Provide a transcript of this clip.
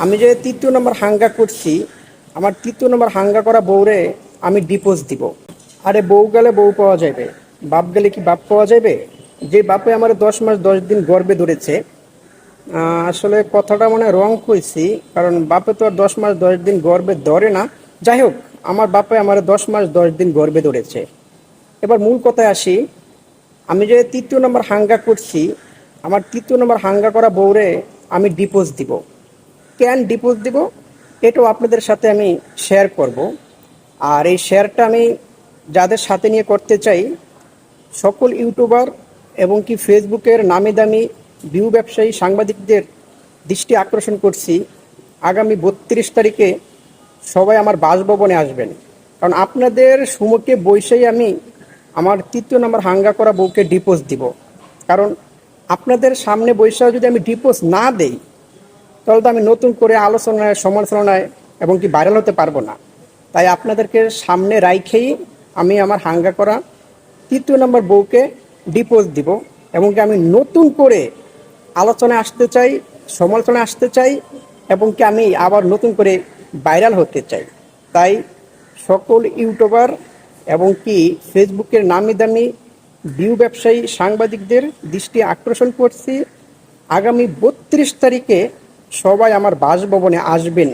আমি যে তৃতীয় নম্বর হাঙ্গা করছি, আমার তৃতীয় নম্বর হাঙ্গা করা বউরে আমি ডিপোজ দিব। আরে বউ গেলে বউ পাওয়া যাবে, বাপ গেলে কি বাপ পাওয়া যাবে? যে বাপে আমার 10 মাস 10 দিন গর্ভে ধরেছে, আসলে কথাটা মনে হয় রং কইছি, কারণ বাপে তো আর 10 মাস 10 দিন গর্ভে ধরে না। যাই হোক, আমার বাপে আমার 10 মাস 10 দিন গর্ভে ধরেছে। এবার মূল কথায় আসি, আমি যে তৃতীয় নম্বর হাঙ্গা করছি, আমার তৃতীয় নম্বর হাঙ্গা করা বউরে আমি ডিপোজ দিব। কেন ডিপোজ দিব এটাও আপনাদের সাথে আমি শেয়ার করব। আর এই শেয়ারটা আমি যাদের সাথে নিয়ে করতে চাই, সকল ইউটিউবার এবং কি ফেসবুকের নামি দামি ভিউ ব্যবসায়ী সাংবাদিকদের দৃষ্টি আকর্ষণ করছি। আগামী 32 তারিখে সবাই আমার বাসভবনে আসবেন, কারণ আপনাদের সম্মুখে বসেই আমি আমার তৃতীয় নম্বর হাঙ্গা করা বউকে ডিপোজ দিব। কারণ আপনাদের সামনে বসে যদি আমি ডিপোজ না দেই, তাহলে তো আমি নতুন করে আলোচনায় সমালোচনায় এবং কি ভাইরাল হতে পারবো না। তাই আপনাদেরকে সামনে রাইখেই আমি আমার হাঙ্গা করা তৃতীয় নম্বর বউকে ডিপোজ দিব, এবং কি আমি নতুন করে আলোচনায় আসতে চাই, সমালোচনায় আসতে চাই, এবং কি আমি আবার নতুন করে ভাইরাল হতে চাই। তাই সকল ইউটিউবার এবং কি ফেসবুকের নামি দামি ভিউ ব্যবসায়ী সাংবাদিকদের দৃষ্টি আকর্ষণ করছি, আগামী 32 তারিখে সবাই আমার বাসভবনে আসবেন।